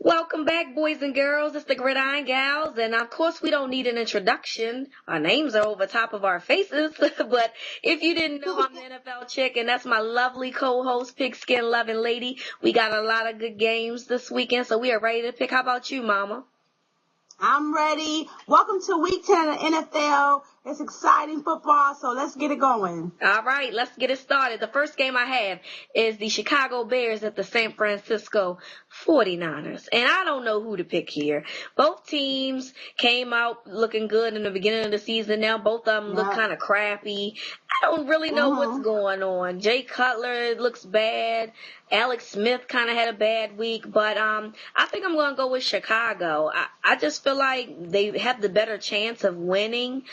Welcome back, boys and girls. It's the Gridiron Gals, and of course, we don't need an introduction. Our names are over top of our faces, but if you didn't know, I'm the NFL chick, and that's my lovely co-host, Pigskin Loving Lady. We got a lot of good games this weekend, so we are ready to pick. How about you, Mama? I'm ready. Welcome to week 10 of the NFL. It's exciting football, so let's get it going. All right, let's get it started. The first game I have is the Chicago Bears at the San Francisco 49ers. And I don't know who to pick here. Both teams came out looking good in the beginning of the season. Now both of them look kind of crappy. I don't really know what's going on. Jay Cutler looks bad. Alex Smith kind of had a bad week, but I think I'm going to go with Chicago. I just feel like they have the better chance of winning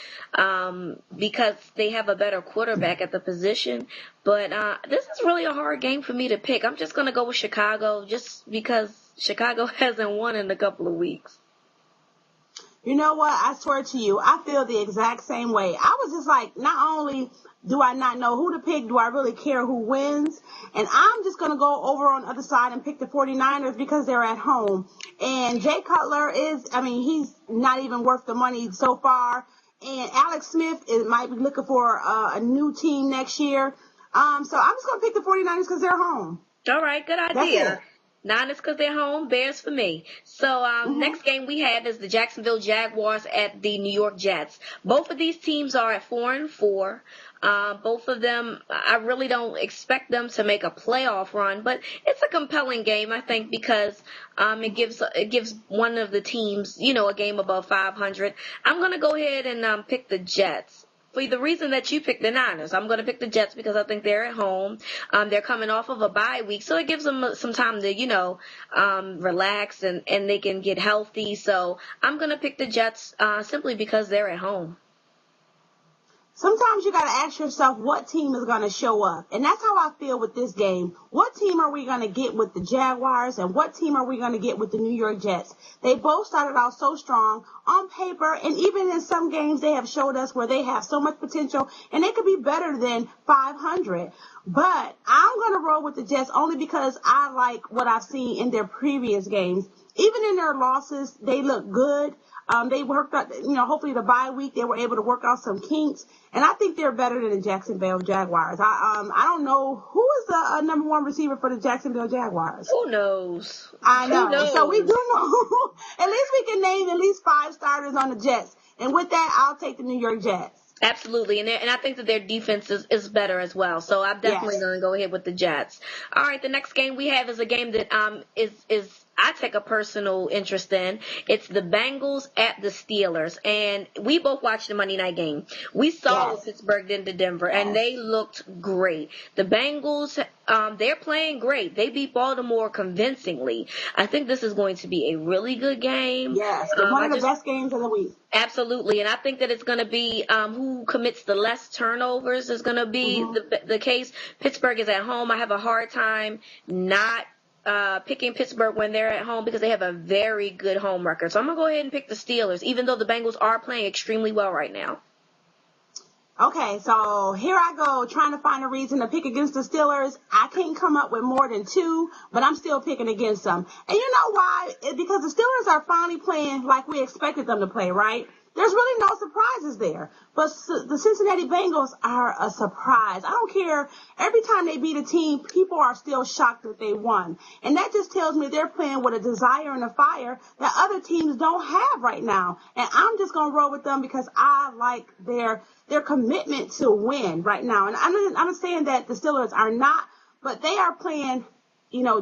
because they have a better quarterback at the position. But this is really a hard game for me to pick. I'm just going to go with Chicago just because Chicago hasn't won in a couple of weeks. You know what? I swear to you, I feel the exact same way. I was just like, not only do I not know who to pick, do I really care who wins? And I'm just going to go over on the other side and pick the 49ers because they're at home. And Jay Cutler he's not even worth the money so far. And Alex Smith might be looking for a new team next year. So I'm just going to pick the 49ers because they're home. All right, good idea. Niners because they're home, Bears for me. So next game we have is the Jacksonville Jaguars at the New York Jets. Both of these teams are at 4-4. Both of them, I really don't expect them to make a playoff run, but it's a compelling game, I think, because it gives one of the teams, a game above 500. I'm going to go ahead and pick the Jets. For the reason that you picked the Niners, I'm going to pick the Jets because I think they're at home. They're coming off of a bye week, so it gives them some time to, relax and they can get healthy. So I'm going to pick the Jets simply because they're at home. Sometimes you got to ask yourself what team is going to show up. And that's how I feel with this game. What team are we going to get with the Jaguars and what team are we going to get with the New York Jets? They both started out so strong on paper, and even in some games they have showed us where they have so much potential and they could be better than 500. But I'm going to roll with the Jets only because I like what I've seen in their previous games. Even in their losses, they look good. They worked out, hopefully the bye week they were able to work out some kinks, and I think they're better than the Jacksonville Jaguars. I don't know who is the number one receiver for the Jacksonville Jaguars. Who knows? I know. Who knows? So we do know. At least we can name at least 5 starters on the Jets, and with that, I'll take the New York Jets. Absolutely, and I think that their defense is better as well. So I'm definitely going to go ahead with the Jets. All right, the next game we have is a game that is I take a personal interest in. It's the Bengals at the Steelers, and we both watched the Monday night game. We saw what Pittsburgh did to Denver, and they looked great. The Bengals, they're playing great. They beat Baltimore convincingly. I think this is going to be a really good game. Yes, one of the best games of the week. Absolutely, and I think that it's going to be who commits the less turnovers is going to be the case. Pittsburgh is at home. I have a hard time not picking Pittsburgh when they're at home because they have a very good home record. So I'm going to go ahead and pick the Steelers, even though the Bengals are playing extremely well right now. Okay, so here I go trying to find a reason to pick against the Steelers. I can't come up with more than 2, but I'm still picking against them. And you know why? Because the Steelers are finally playing like we expected them to play, right? There's really no surprises there. But the Cincinnati Bengals are a surprise. I don't care. Every time they beat a team, people are still shocked that they won. And that just tells me they're playing with a desire and a fire that other teams don't have right now. And I'm just going to roll with them because I like their commitment to win right now. And I'm saying that the Steelers are not, but they are playing,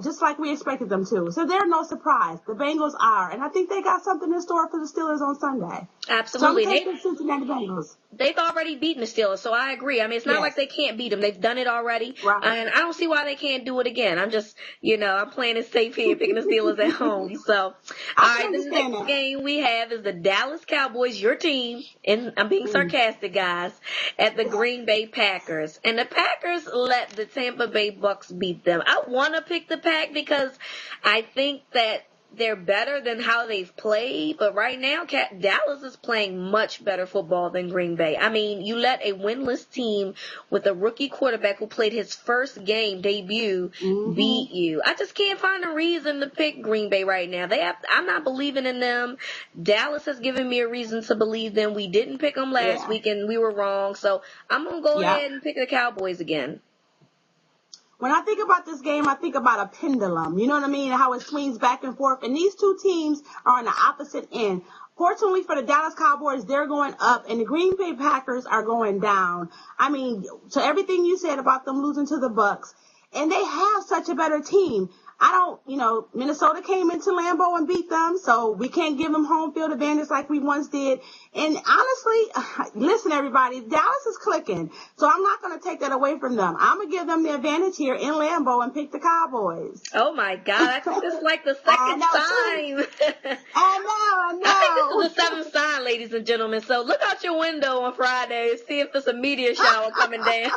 just like we expected them to. So they're no surprise. The Bengals are. And I think they got something in store for the Steelers on Sunday. Absolutely. So I'm taking Cincinnati Bengals. They've already beaten the Steelers, so I agree. I mean, it's not like they can't beat them. They've done it already. Right. And I don't see why they can't do it again. I'm just, I'm playing it safe here, picking the Steelers at home. So, all right, the next game we have is the Dallas Cowboys, your team, and I'm being sarcastic, guys, at the Green Bay Packers. And the Packers let the Tampa Bay Bucks beat them. I want to pick the Pack because I think that they're better than how they've played, but right now Dallas is playing much better football than Green Bay. I mean, you let a winless team with a rookie quarterback who played his first game debut beat you. I just can't find a reason to pick Green Bay right now. I'm not believing in them. Dallas has given me a reason to believe them. We didn't pick them last week and we were wrong, so I'm going to go ahead and pick the Cowboys again. When I think about this game, I think about a pendulum. You know what I mean? How it swings back and forth. And these two teams are on the opposite end. Fortunately for the Dallas Cowboys, they're going up, and the Green Bay Packers are going down. I mean, so everything you said about them losing to the Bucks, and they have such a better team. Minnesota came into Lambeau and beat them, so we can't give them home field advantage like we once did. And honestly, listen, everybody, Dallas is clicking, so I'm not going to take that away from them. I'm going to give them the advantage here in Lambeau and pick the Cowboys. Oh, my God. I think this is like the second time. I know. I think this is the seventh sign, ladies and gentlemen. So look out your window on Friday and see if there's a meteor shower coming down.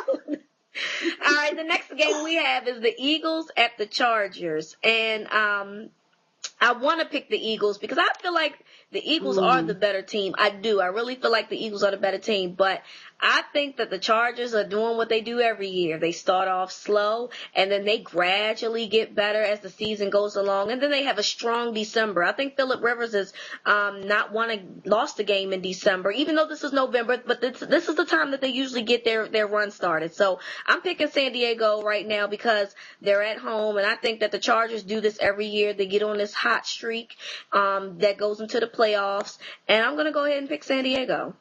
All right, the next game we have is the Eagles at the Chargers. And I want to pick the Eagles because I feel like the Eagles are the better team. I do. I really feel like the Eagles are the better team. But I think that the Chargers are doing what they do every year. They start off slow, and then they gradually get better as the season goes along. And then they have a strong December. I think Phillip Rivers has lost the game in December, even though this is November. But this is the time that they usually get their run started. So I'm picking San Diego right now because they're at home, and I think that the Chargers do this every year. They get on this hot streak that goes into the playoffs, and I'm going to go ahead and pick San Diego.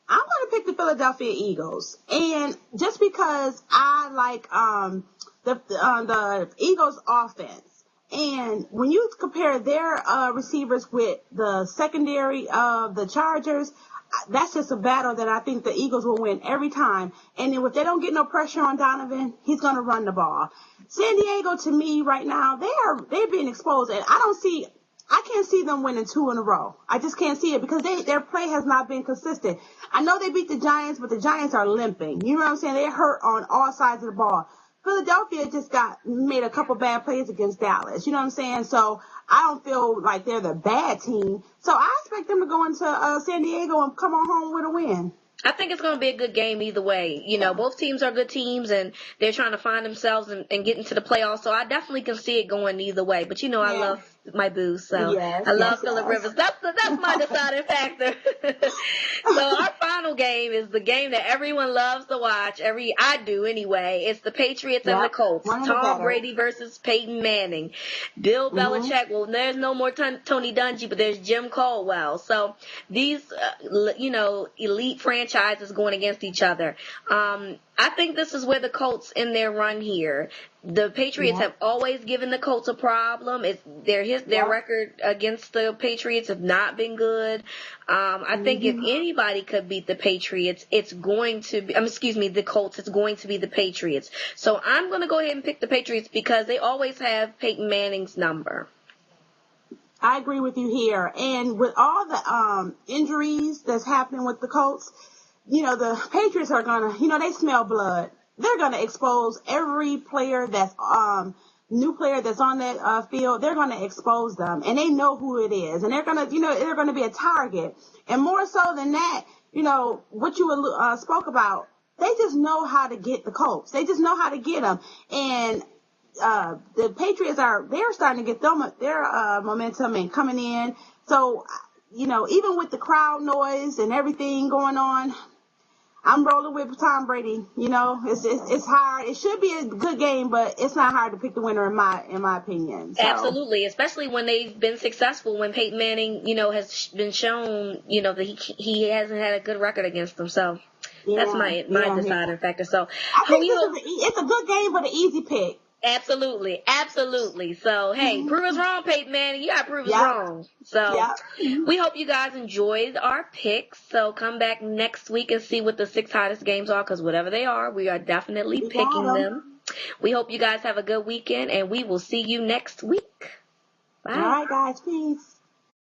I'm going to pick the Philadelphia Eagles, and just because I like the Eagles' offense, and when you compare their receivers with the secondary of the Chargers, that's just a battle that I think the Eagles will win every time. And then if they don't get no pressure on Donovan, he's going to run the ball. San Diego, to me, right now, they're being exposed, and I can't see them winning 2 in a row. I just can't see it because their play has not been consistent. I know they beat the Giants, but the Giants are limping. You know what I'm saying? They're hurt on all sides of the ball. Philadelphia just made a couple bad plays against Dallas. You know what I'm saying? So I don't feel like they're the bad team. So I expect them to go into San Diego and come on home with a win. I think it's going to be a good game either way. You know, both teams are good teams, and they're trying to find themselves and get into the playoffs. So I definitely can see it going either way. But, I love my boo, so I love Phillip Rivers. That's my deciding factor. So our final game is the game that everyone loves to watch. I do anyway. It's the Patriots and the Colts. Tom Brady versus Peyton Manning. Bill Belichick. Well, there's no more Tony Dungy, but there's Jim Caldwell. So these, elite franchises going against each other. I think this is where the Colts end their run here. The Patriots have always given the Colts a problem. Their record against the Patriots have not been good. I think if anybody could beat the Patriots, it's going to be, the Colts, it's going to be the Patriots. So I'm going to go ahead and pick the Patriots because they always have Peyton Manning's number. I agree with you here. And with all the injuries that's happening with the Colts, the Patriots are going to, they smell blood. They're going to expose every player that's new player that's on that field. They're going to expose them, and they know who it is, and they're going to, they're going to be a target. And more so than that, what you spoke about, they just know how to get the Colts. They just know how to get them, and the Patriots they're starting to get their momentum and coming in. So, even with the crowd noise and everything going on, I'm rolling with Tom Brady. It's hard. It should be a good game, but it's not hard to pick the winner in my opinion. So. Absolutely, especially when they've been successful. When Peyton Manning, has been shown, that he hasn't had a good record against them. So that's my deciding factor. So I think it's a good game, but an easy pick. Absolutely. So, hey, prove us wrong, Peyton Manning. You got to prove us wrong. So, we hope you guys enjoyed our picks. So, come back next week and see what the 6 hottest games are, because whatever they are, we are definitely picking them. We hope you guys have a good weekend, and we will see you next week. Bye. All right, guys. Peace.